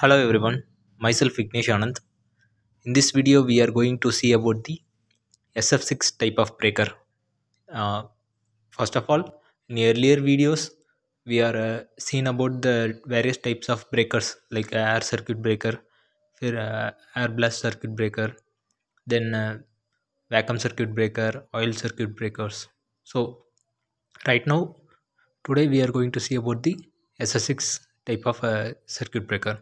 Hello everyone, myself Vignesh Anand. In this video, we are going to see about the SF6 type of breaker. Uh, First of all, in earlier videos, we are seen about the various types of breakers like air circuit breaker, air blast circuit breaker, then vacuum circuit breaker, oil circuit breakers. So right now, today we are going to see about the SS6 type of circuit breaker.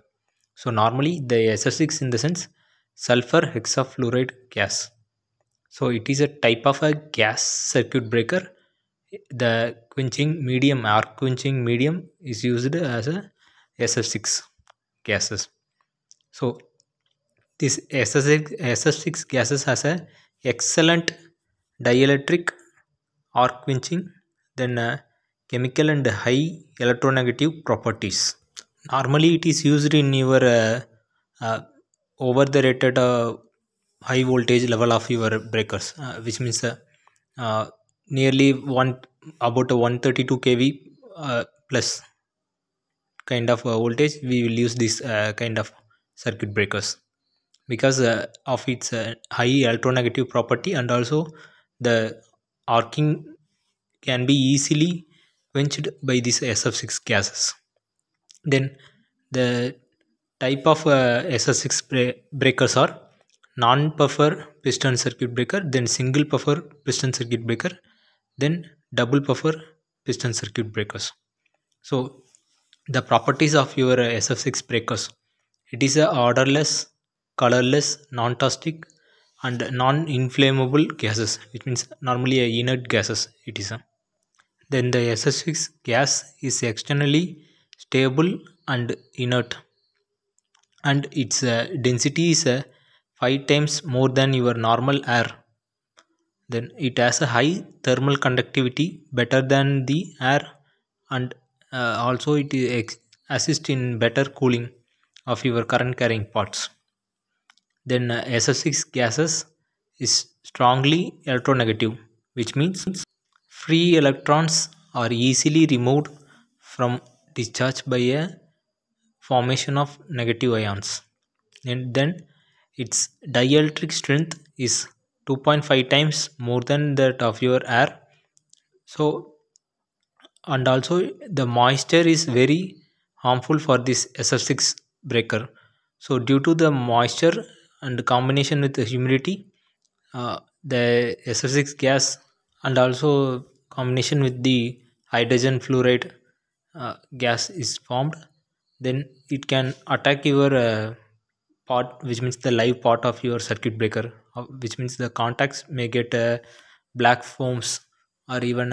So normally the SS6 in the sense sulfur hexafluoride gas. So it is a type of a gas circuit breaker. The quenching medium or quenching medium is used as a SF6 gases. So this SS6 gases has a excellent dielectric arc quenching, then chemical and high electronegative properties. Normally, it is used in your uh, over the rated high voltage level of your breakers, which means uh, nearly one about a 132 kV plus kind of voltage. We will use this kind of circuit breakers because of its high electronegative property, and also the arcing can be easily quenched by these SF6 gases. Then the type of SS6 breakers are non-puffer piston circuit breaker, then single puffer piston circuit breaker, then double puffer piston circuit breakers. So the properties of your SF6 breakers: it is a odorless, colorless, non-toxic, and non-inflammable gases, which means normally a inert gases. It is a then the SS6 gas is externally stable and inert, and its density is 5 times more than your normal air. Then it has a high thermal conductivity, better than the air, and also it assists in better cooling of your current carrying parts. Then SS6 gases is strongly electronegative, which means free electrons are easily removed from discharge by a formation of negative ions. And then its dielectric strength is 2.5 times more than that of your air. So, and also the moisture is very harmful for this SF6 breaker. So due to the moisture and combination with the humidity, the SF6 gas and also combination with the hydrogen fluoride gas is formed. Then it can attack your part, which means the live part of your circuit breaker, which means the contacts may get black foams, or even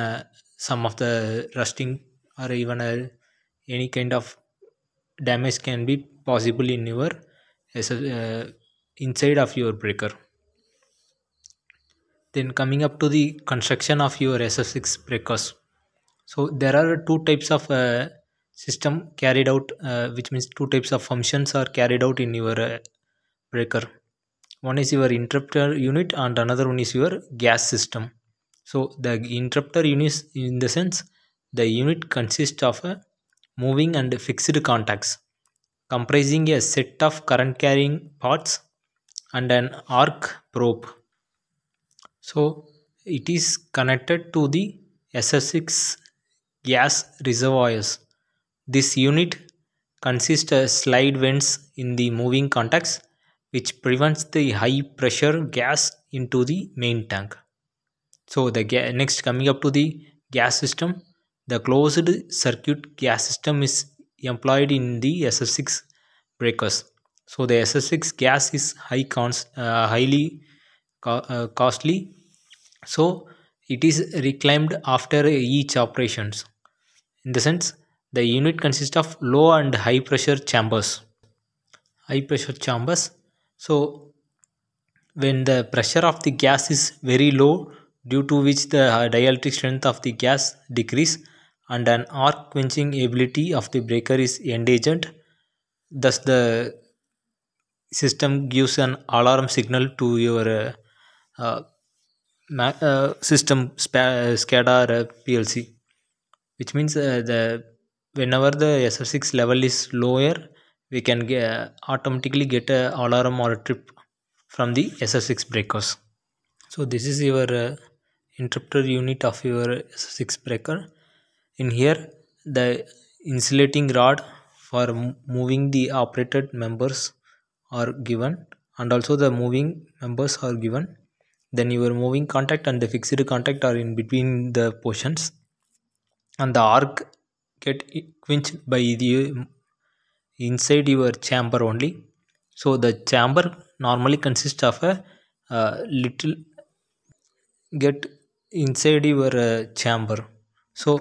some of the rusting, or even any kind of damage can be possible in your inside of your breaker. Then coming up to the construction of your SF6 breakers. So there are two types of system carried out, which means two types of functions are carried out in your breaker. One is your interrupter unit and another one is your gas system. So the interrupter unit, in the sense, the unit consists of a moving and fixed contacts comprising a set of current carrying parts and an arc probe. So it is connected to the SS6 gas reservoirs. This unit consists of slide vents in the moving contacts, which prevents the high pressure gas into the main tank. So the next, coming up to the gas system, the closed circuit gas system is employed in the SF6 breakers. So the SF6 gas is highly costly, so it is reclaimed after each operations. In the sense, the unit consists of low and high pressure chambers. High pressure chambers. So when the pressure of the gas is very low, due to which the dielectric strength of the gas decrease and an arc quenching ability of the breaker is endangered, thus the system gives an alarm signal to your uh, system SCADA or PLC, which means the whenever the SF6 level is lower, we can automatically get a alarm or a trip from the SF6 breakers. So this is your interrupter unit of your SF6 breaker. In here, the insulating rod for moving the operated members are given, and also the moving members are given. Then your moving contact and the fixed contact are in between the portions, and the arc get quenched by the inside your chamber only. So the chamber normally consists of a little get inside your chamber. So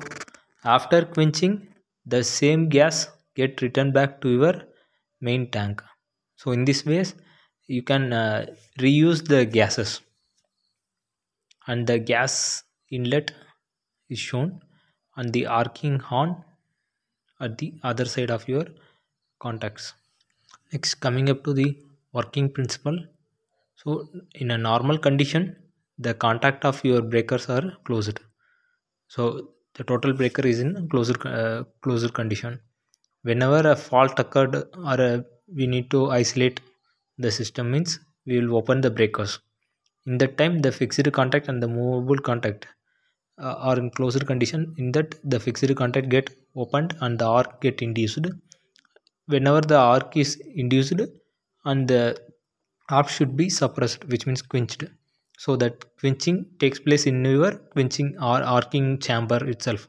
after quenching, the same gas get returned back to your main tank. So in this ways you can reuse the gases, and the gas inlet is shown and the arcing horn at the other side of your contacts. Next, coming up to the working principle. So in a normal condition, the contact of your breakers are closed. So the total breaker is in closed condition. Whenever a fault occurred or we need to isolate the system, means we will open the breakers. In that time, the fixed contact and the movable contact are in closed condition. In that, the fixed contact get opened and the arc get induced. Whenever the arc is induced, and the arc should be suppressed, which means quenched. So that quenching takes place in your quenching or arcing chamber itself,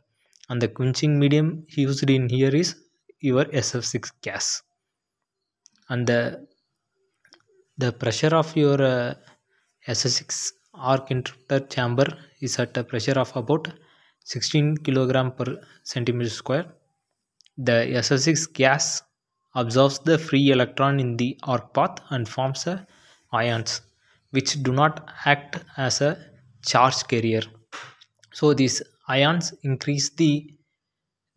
and the quenching medium used in here is your SF6 gas. And the pressure of your SF6 arc interrupter chamber is at a pressure of about 16 kilogram per centimeter square. The SF6 gas absorbs the free electron in the arc path and forms ions, which do not act as a charge carrier. So these ions increase the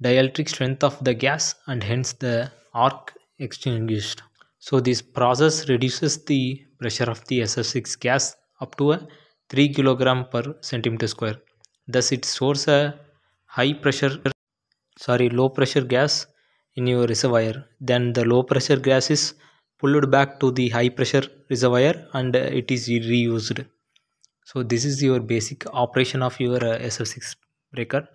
dielectric strength of the gas, and hence the arc extinguished. So this process reduces the pressure of the SF6 gas up to a 3 kilogram per centimeter square. Thus it stores a low pressure gas in your reservoir. Then the low pressure gas is pulled back to the high pressure reservoir, and it is reused. So this is your basic operation of your SF6 breaker.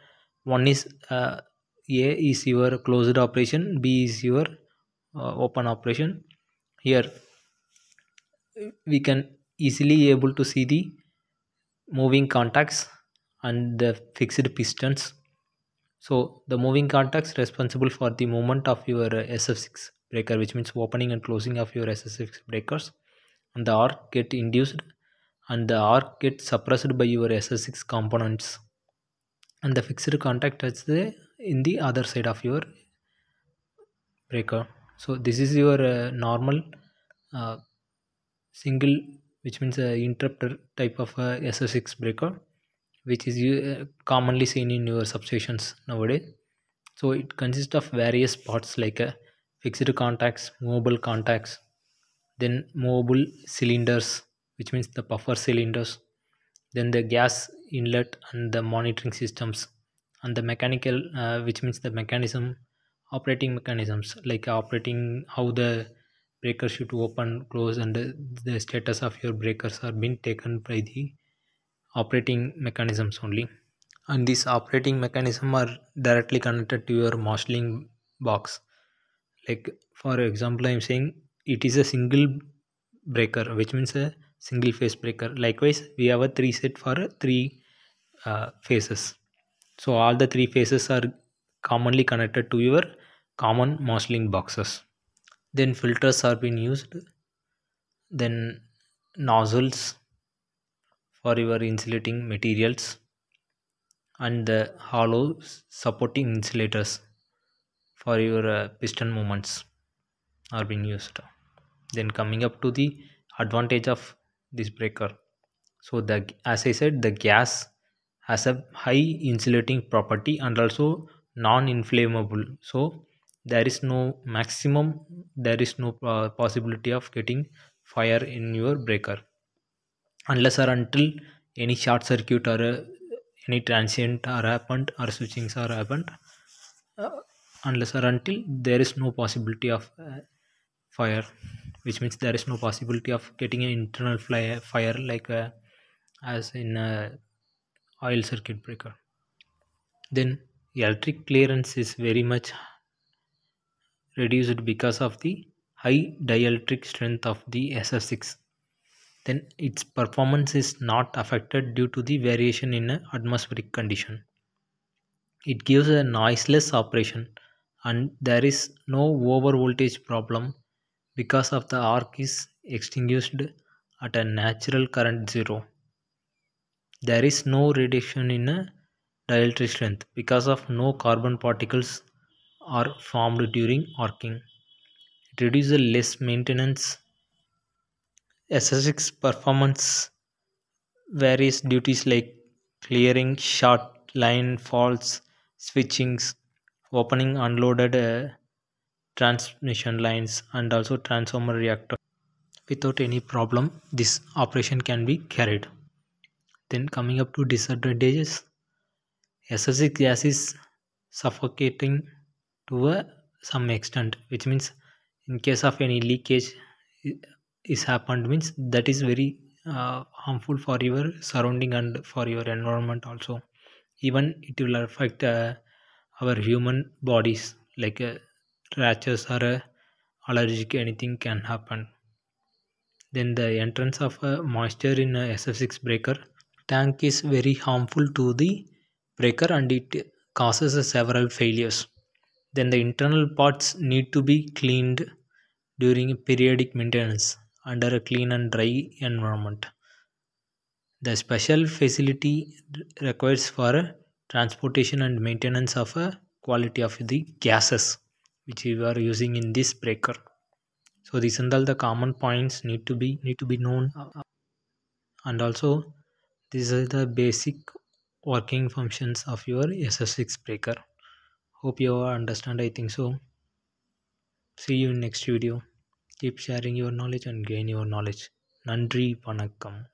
One is A is your closed operation, B is your open operation. Here we can easily able to see the moving contacts and the fixed pistons. So the moving contacts responsible for the movement of your SF6 breaker, which means opening and closing of your SF6 breakers, and the arc get induced and the arc get suppressed by your SF6 components, and the fixed contact is in the other side of your breaker. So this is your normal single, which means interrupter type of SF6 breaker, which is commonly seen in your substations nowadays. So it consists of various parts like fixed contacts, movable contacts, then movable cylinders, which means the buffer cylinders, then the gas inlet and the monitoring systems, and the mechanical, which means the mechanism, operating mechanisms like operating how the breaker should open, close, and the status of your breakers are being taken by the operating mechanisms only. And these operating mechanism are directly connected to your marshalling box. Like for example, I'm saying it is a single breaker, which means a single phase breaker. Likewise, we have a 3 set for 3 phases. So all the 3 phases are commonly connected to your common marshalling boxes. Then filters are being used, then nozzles for your insulating materials, and the hollow supporting insulators for your piston movements are being used. Then coming up to the advantage of this breaker. So the, as I said, the gas has a high insulating property and also non-inflammable. So there is no possibility of getting fire in your breaker unless or until any short circuit or any transient are happened or switchings are happened. Unless or until there is no possibility of fire, which means there is no possibility of getting an internal fire like as in a oil circuit breaker. Then electric clearance is very much reduced because of the high dielectric strength of the SF6. Then its performance is not affected due to the variation in a atmospheric condition. It gives a noiseless operation and there is no over voltage problem because of the arc is extinguished at a natural current zero. There is no reduction in a dielectric strength because of no carbon particles are formed during arcing. It reduces less maintenance. SS6 performance various duties like clearing short line faults, switchings, opening unloaded transmission lines, and also transformer reactor. Without any problem, this operation can be carried. Then coming up to disadvantages, SS6 gas is suffocating to some extent, which means in case of any leakage is happened means that is very harmful for your surrounding and for your environment also. Even it will affect our human bodies like rashes or allergic anything can happen. Then the entrance of moisture in a SF6 breaker tank is very harmful to the breaker and it causes several failures. Then the internal parts need to be cleaned during periodic maintenance under a clean and dry environment. The special facility requires for transportation and maintenance of a quality of the gases which you are using in this breaker. So these and all the common points need to be known, and also these are the basic working functions of your SS6 breaker. Hope you all understand. I think so. See you in next video. Keep sharing your knowledge and gain your knowledge. Nandri Vanakkam.